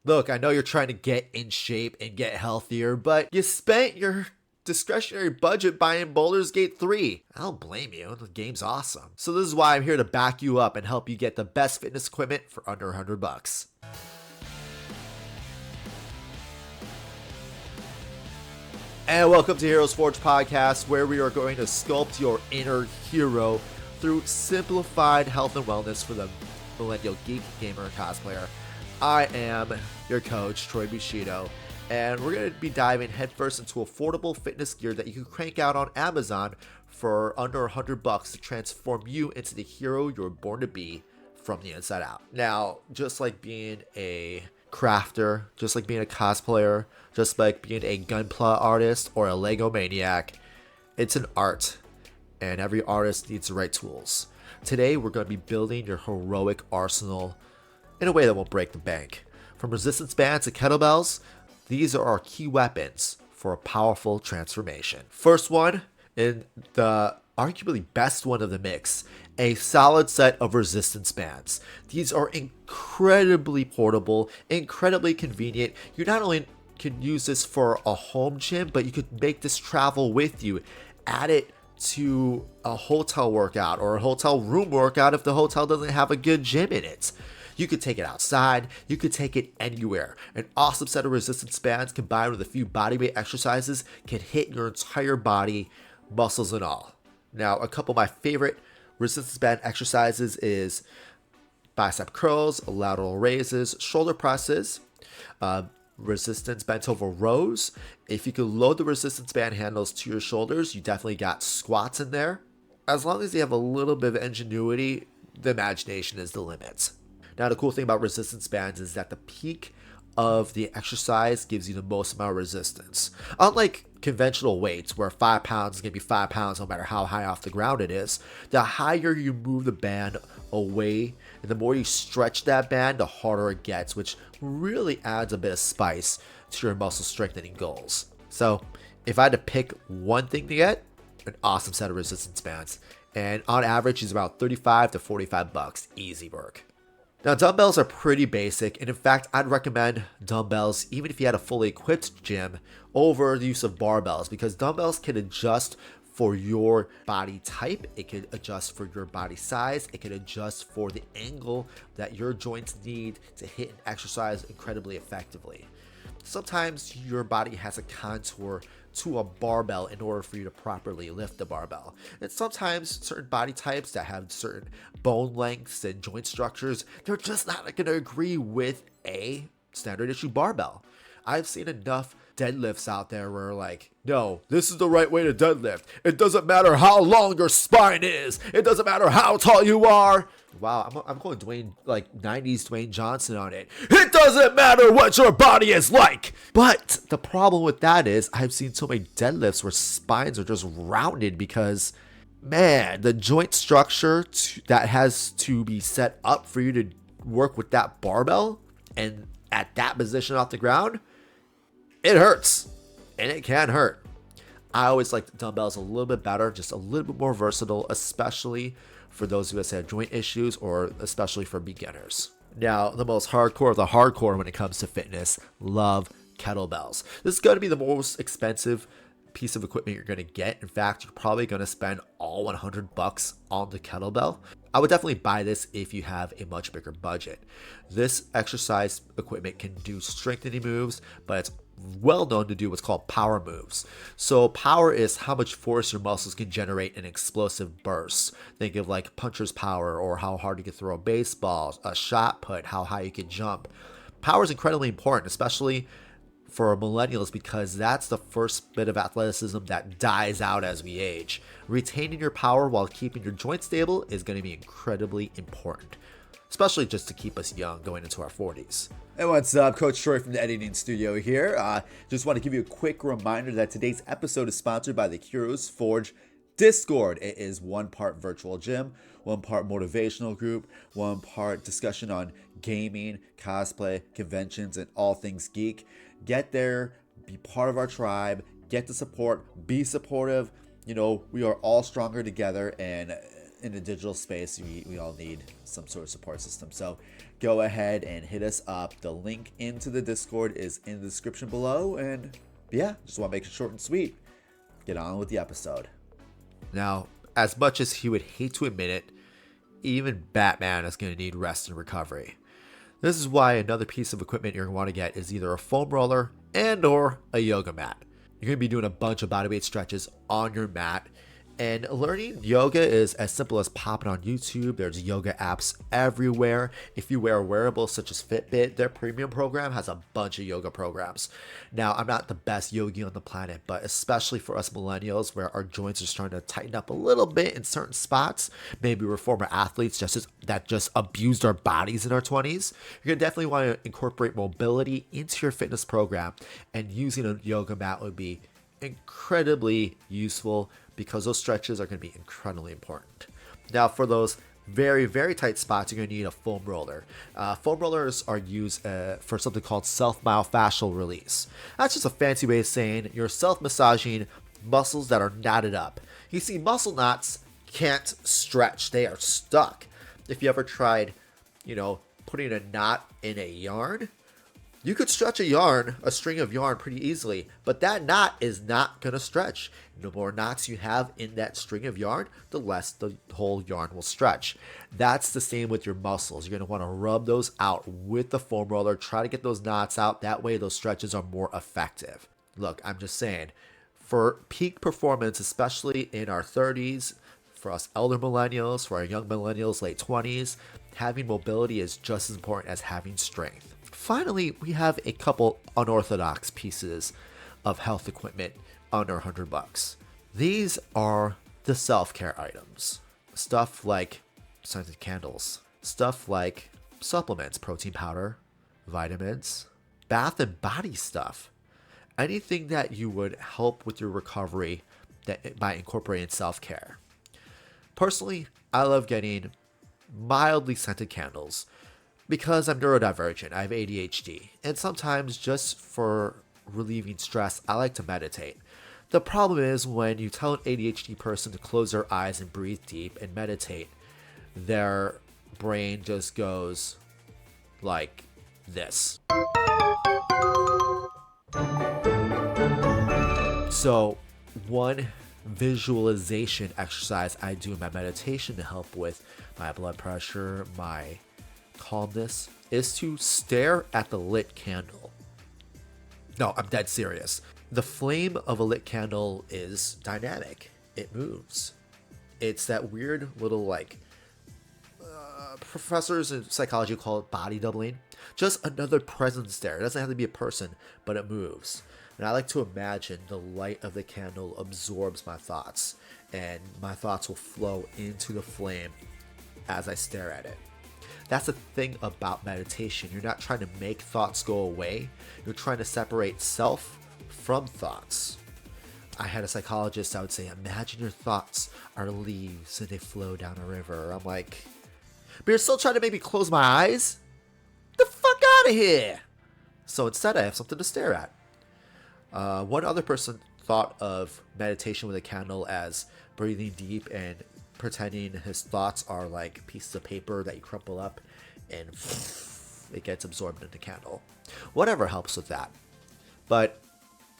Look, I know you're trying to get in shape and get healthier, but you spent your discretionary budget buying Baldur's Gate 3. I don't blame you. The game's awesome. So this is why I'm here to back you up and help you get the best fitness equipment for under 100 bucks. And welcome to Heroes Forge Podcast, where we are going to sculpt your inner hero through simplified health and wellness for the millennial geek, gamer, and cosplayer. I am your coach, Troy Bushido, and we're going to be diving headfirst into affordable fitness gear that you can crank out on Amazon for under 100 bucks to transform you into the hero you're born to be from the inside out. Now, just like being a crafter, just like being a cosplayer, just like being a gunpla artist or a Lego maniac, it's an art, and every artist needs the right tools. Today, we're going to be building your heroic arsenal in a way that won't break the bank. From resistance bands to kettlebells, these are our key weapons for a powerful transformation. First one, and the arguably best one of the mix, a solid set of resistance bands. These are incredibly portable, incredibly convenient. You not only can use this for a home gym, but you could make this travel with you. Add it to a hotel workout or a hotel room workout if the hotel doesn't have a good gym in it. You could take it outside, you could take it anywhere. An awesome set of resistance bands combined with a few bodyweight exercises can hit your entire body, muscles and all. Now, a couple of my favorite resistance band exercises is bicep curls, lateral raises, shoulder presses, resistance bent over rows. If you can load the resistance band handles to your shoulders, you definitely got squats in there. As long as you have a little bit of ingenuity, the imagination is the limit. Now, the cool thing about resistance bands is that the peak of the exercise gives you the most amount of resistance. Unlike conventional weights, where 5 pounds is going to be 5 pounds no matter how high off the ground it is, the higher you move the band away, and the more you stretch that band, the harder it gets, which really adds a bit of spice to your muscle strengthening goals. So, if I had to pick one thing to get, an awesome set of resistance bands. And on average, it's about 35 to 45 bucks. Easy work. Now, dumbbells are pretty basic, and in fact, I'd recommend dumbbells even if you had a fully equipped gym over the use of barbells, because dumbbells can adjust for your body type, it can adjust for your body size, it can adjust for the angle that your joints need to hit an exercise incredibly effectively. Sometimes your body has a contour to a barbell in order for you to properly lift the barbell. And sometimes certain body types that have certain bone lengths and joint structures, they're just not going to agree with a standard issue barbell. I've seen enough deadlifts out there where like, no, this is the right way to deadlift. It doesn't matter how long your spine is. It doesn't matter how tall you are. Wow, I'm going Dwayne, like 90s Dwayne Johnson on it. It doesn't matter what your body is like. But the problem with that is I've seen so many deadlifts where spines are just rounded because, man, the joint structure that has to be set up for you to work with that barbell and at that position off the ground, it hurts, and it can hurt. I always like the dumbbells a little bit better, just a little bit more versatile, especially for those of us that have joint issues or especially for beginners. Now, the most hardcore of the hardcore when it comes to fitness, love kettlebells. This is going to be the most expensive piece of equipment you're going to get. In fact, you're probably going to spend all 100 bucks on the kettlebell. I would definitely buy this if you have a much bigger budget. This exercise equipment can do strengthening moves, but it's well known to do what's called power moves. So power is how much force your muscles can generate in explosive bursts. Think of like puncher's power, or how hard you can throw a baseball, a shot put, how high you can jump. Power is incredibly important, especially for millennials, because that's the first bit of athleticism that dies out as we age. Retaining your power while keeping your joints stable is going to be incredibly important, especially just to keep us young going into our 40s. Hey, what's up? Coach Troy from the editing studio here. Just want to give you a quick reminder that today's episode is sponsored by the Heroes Forge Discord. It is one part virtual gym, one part motivational group, one part discussion on gaming, cosplay, conventions, and all things geek. Get there, be part of our tribe, get the support, be supportive. You know, we are all stronger together, and in the digital space, we all need some sort of support system. So go ahead and hit us up. The link into the Discord is in the description below. And yeah, just want to make it short and sweet. Get on with the episode. Now, as much as he would hate to admit it, even Batman is going to need rest and recovery. This is why another piece of equipment you're going to want to get is either a foam roller and or a yoga mat. You're going to be doing a bunch of bodyweight stretches on your mat. And learning yoga is as simple as popping on YouTube. There's yoga apps everywhere. If you wear wearables such as Fitbit, their premium program has a bunch of yoga programs. Now, I'm not the best yogi on the planet, but especially for us millennials where our joints are starting to tighten up a little bit in certain spots, maybe we're former athletes that just abused our bodies in our 20s, you're going to definitely want to incorporate mobility into your fitness program, and using a yoga mat would be incredibly useful because those stretches are going to be incredibly important. Now, for those very, very tight spots, you're going to need a foam roller. Foam rollers are used for something called self-myofascial release. That's just a fancy way of saying you're self-massaging muscles that are knotted up. You see, muscle knots can't stretch. They are stuck. If you ever tried, putting a knot in a yarn, you could stretch a string of yarn pretty easily, but that knot is not going to stretch. The more knots you have in that string of yarn, the less the whole yarn will stretch. That's the same with your muscles. You're going to want to rub those out with the foam roller. Try to get those knots out. That way those stretches are more effective. Look, I'm just saying, for peak performance, especially in our 30s, for us elder millennials, for our young millennials, late 20s, having mobility is just as important as having strength. Finally, we have a couple unorthodox pieces of health equipment under $100. These are the self-care items. Stuff like scented candles, stuff like supplements, protein powder, vitamins, bath and body stuff. Anything that you would help with your recovery by incorporating self-care. Personally, I love getting mildly scented candles because I'm neurodivergent. I have ADHD, and sometimes just for relieving stress, I like to meditate. The problem is when you tell an ADHD person to close their eyes and breathe deep and meditate, their brain just goes like this. So one visualization exercise I do in my meditation to help with my blood pressure, my calmness, is to stare at the lit candle. No, I'm dead serious. The flame of a lit candle is dynamic. It moves. It's that weird little professors in psychology call it body doubling. Just another presence there. It doesn't have to be a person, but it moves. And I like to imagine the light of the candle absorbs my thoughts, and my thoughts will flow into the flame as I stare at it. That's the thing about meditation. You're not trying to make thoughts go away. You're trying to separate self from thoughts. I had a psychologist, I would say, imagine your thoughts are leaves and they flow down a river. I'm like, but you're still trying to make me close my eyes? Get the fuck out of here! So instead, I have something to stare at. One other person thought of meditation with a candle as breathing deep and pretending his thoughts are like pieces of paper that you crumple up and it gets absorbed in the candle. Whatever helps with that. But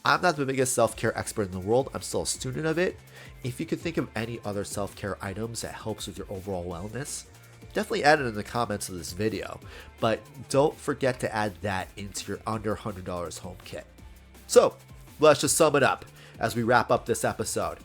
I'm not the biggest self-care expert in the world. I'm still a student of it. If you could think of any other self-care items that helps with your overall wellness, definitely add it in the comments of this video. But don't forget to add that into your under $100 home kit. So let's just sum it up as we wrap up this episode.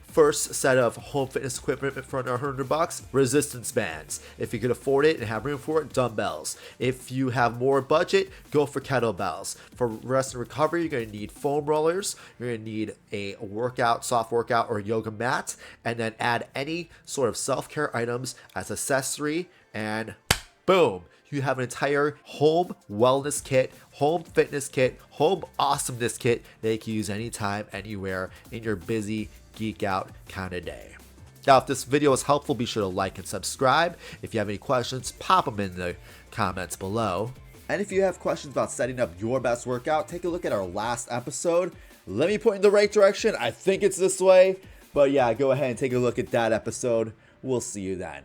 First set of home fitness equipment for under $100, resistance bands. If you can afford it and have room for it, dumbbells. If you have more budget, go for kettlebells. For rest and recovery, you're going to need foam rollers. You're going to need a workout, soft workout, or yoga mat. And then add any sort of self-care items as accessory, and boom, you have an entire home wellness kit, home fitness kit, home awesomeness kit that you can use anytime, anywhere in your busy, geek out kind of day. Now, if this video was helpful, be sure to like and subscribe. If you have any questions, pop them in the comments below. And if you have questions about setting up your best workout, take a look at our last episode. Let me point in the right direction. I think it's this way. But yeah, go ahead and take a look at that episode We'll see you then.